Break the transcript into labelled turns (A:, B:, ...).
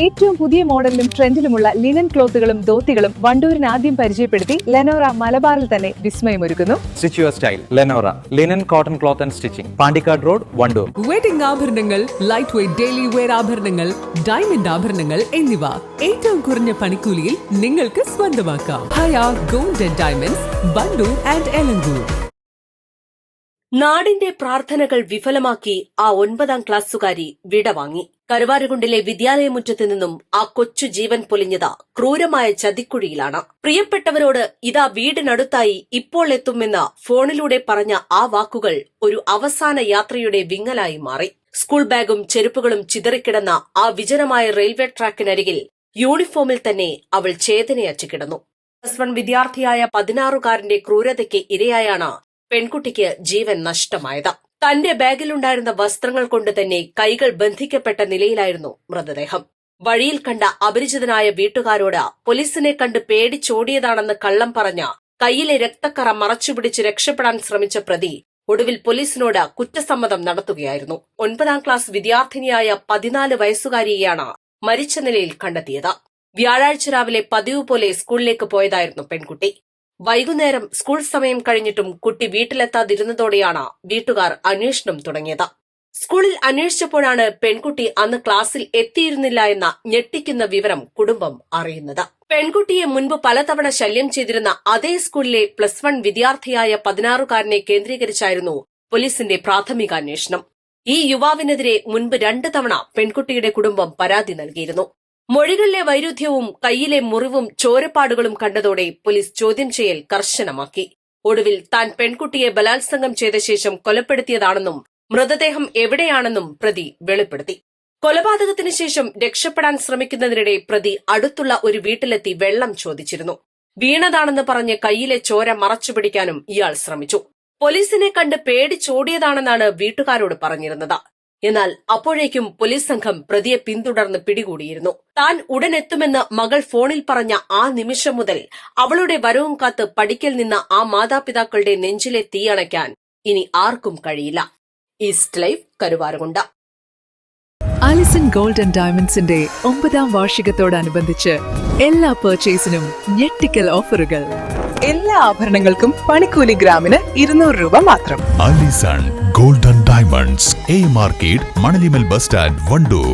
A: ഏറ്റവും പുതിയ മോഡലിലും ട്രെൻഡിലുമുള്ള ലിനൻ ക്ലോത്തുകളും ധോത്തികളും വണ്ടൂരിന് ആദ്യം പരിചയപ്പെടുത്തി ലെനോറ മലബാറിൽ തന്നെ വിസ്മയമൊരുക്കുന്നു.
B: Stitch your style Lenora linen cotton cloth and stitching, Pandikkad road, Wandoor.
C: Wedding ആഭരണങ്ങൾ, ലൈറ്റ് വെയ്റ്റ് ഡെയിലി വെയർ ആഭരണങ്ങൾ, ഡയമണ്ട് ആഭരണങ്ങൾ എന്നിവ ഏറ്റവും കുറഞ്ഞ പണിക്കൂലിയിൽ നിങ്ങൾക്ക് സ്വന്തമാക്കാം. Haya gold and diamonds, Wandoor and Elankur.
D: നാടിന്റെ പ്രാർത്ഥനകൾ വിഫലമാക്കി ആ 9ാം ക്ലാസ്സുകാരി വിടവാങ്ങി. കരുവാരുകുണ്ടിലെ വിദ്യാലയമുറ്റത്തു നിന്നും ആ കൊച്ചു ജീവൻ പൊലിഞ്ഞത് ക്രൂരമായ ചതിക്കുഴിയിലാണ്. പ്രിയപ്പെട്ടവരോട് ഇതാ വീടിനടുത്തായി ഇപ്പോൾ എത്തുമെന്ന് ഫോണിലൂടെ പറഞ്ഞ ആ വാക്കുകൾ ഒരു അവസാന യാത്രയുടെ വിങ്ങലായി മാറി. സ്കൂൾ ബാഗും ചെരുപ്പുകളും ചിതറിക്കിടന്ന ആ വിജനമായ റെയിൽവേ ട്രാക്കിനരികിൽ യൂണിഫോമിൽ തന്നെ അവൾ ചേതനയച്ചു കിടന്നു. +1 വിദ്യാർത്ഥിയായ 16-കാരന്റെ ക്രൂരതയ്ക്ക് ഇരയായാണ് പെൺകുട്ടിക്ക് ജീവൻ നഷ്ടമായത്. തന്റെ ബാഗിലുണ്ടായിരുന്ന വസ്ത്രങ്ങൾ കൊണ്ട് തന്നെ കൈകൾ ബന്ധിക്കപ്പെട്ട നിലയിലായിരുന്നു മൃതദേഹം. വഴിയിൽ കണ്ട അപരിചിതനായ വീട്ടുകാരോട് പോലീസിനെ കണ്ട് പേടിച്ചോടിയതാണെന്ന് കള്ളം പറഞ്ഞ കൈയിലെ രക്തക്കറ മറച്ചുപിടിച്ച് രക്ഷപ്പെടാൻ ശ്രമിച്ച പ്രതി ഒടുവിൽ പോലീസിനോട് കുറ്റസമ്മതം നടത്തുകയായിരുന്നു. 9ാം ക്ലാസ് വിദ്യാർത്ഥിനിയായ 14 വയസ്സുകാരിയെയാണ് മരിച്ച നിലയിൽ കണ്ടെത്തിയത്. വ്യാഴാഴ്ച രാവിലെ പതിവ് പോലെ സ്കൂളിലേക്ക് പോയതായിരുന്നു പെൺകുട്ടി. വൈകുന്നേരം സ്കൂൾ സമയം കഴിഞ്ഞിട്ടും കുട്ടി വീട്ടിലെത്താതിരുന്നതോടെയാണ് വീട്ടുകാർ അന്വേഷണം തുടങ്ങിയത്. സ്കൂളിൽ അന്വേഷിച്ചപ്പോഴാണ് പെൺകുട്ടി അന്ന് ക്ലാസ്സിൽ എത്തിയിരുന്നില്ല എന്ന ഞെട്ടിക്കുന്ന വിവരം കുടുംബം അറിയുന്നത്. പെൺകുട്ടിയെ മുൻപ് പലതവണ ശല്യം ചെയ്തിരുന്ന അതേ സ്കൂളിലെ +1 വിദ്യാർത്ഥിയായ 16-കാരനെ കേന്ദ്രീകരിച്ചായിരുന്നു പോലീസിന്റെ പ്രാഥമിക അന്വേഷണം. ഈ യുവാവിനെതിരെ മുൻപ് 2 തവണ പെൺകുട്ടിയുടെ കുടുംബം പരാതി നൽകിയിരുന്നു. മൊഴികളിലെ വൈരുദ്ധ്യവും കൈയിലെ മുറിവും ചോരപ്പാടുകളും കണ്ടതോടെ പോലീസ് ചോദ്യം ചെയ്യൽ കർശനമാക്കി. ഒടുവിൽ താൻ പെൺകുട്ടിയെ ബലാത്സംഗം ചെയ്ത ശേഷം കൊലപ്പെടുത്തിയതാണെന്നും മൃതദേഹം എവിടെയാണെന്നും പ്രതി വെളിപ്പെടുത്തി. കൊലപാതകത്തിന് ശേഷം രക്ഷപ്പെടാൻ ശ്രമിക്കുന്നതിനിടെ പ്രതി അടുത്തുള്ള ഒരു വീട്ടിലെത്തി വെള്ളം ചോദിച്ചിരുന്നു. വീണതാണെന്ന് പറഞ്ഞ് കൈയിലെ ചോര മറച്ചുപിടിക്കാനും ഇയാൾ ശ്രമിച്ചു. പോലീസിനെ കണ്ട് പേടിച്ചോടിയതാണെന്നാണ് വീട്ടുകാരോട് പറഞ്ഞിരുന്നത്. എന്നാൽ അപ്പോഴേക്കും പോലീസ് സംഘം പ്രതിയെ പിന്തുടർന്ന് പിടികൂടിയിരുന്നു. താൻ ഉടനെത്തുമെന്ന് മകൾ ഫോണിൽ പറഞ്ഞ ആ നിമിഷം മുതൽ അവളുടെ വരവും കാത്ത് പടിക്കൽ നിന്ന ആ മാതാപിതാക്കളുടെ നെഞ്ചിലെ തീയണയ്ക്കാൻ ഇനി ആർക്കും കഴിയില്ല. East live, Karuvarakundu.
E: Alison gold and ഡയമണ്ട്സിന്റെ 9ാം വാർഷികത്തോടനുബന്ധിച്ച് എല്ലാ പർച്ചേസിനും ഞെട്ടിക്കൽ ഓഫറുകൾ.
A: എല്ലാ ആഭരണങ്ങൾക്കും പണിക്കൂലി ഗ്രാമിന് 200 രൂപ മാത്രം.
F: Alison gold and diamonds, a market, Manalimal bus stand, Wandoor.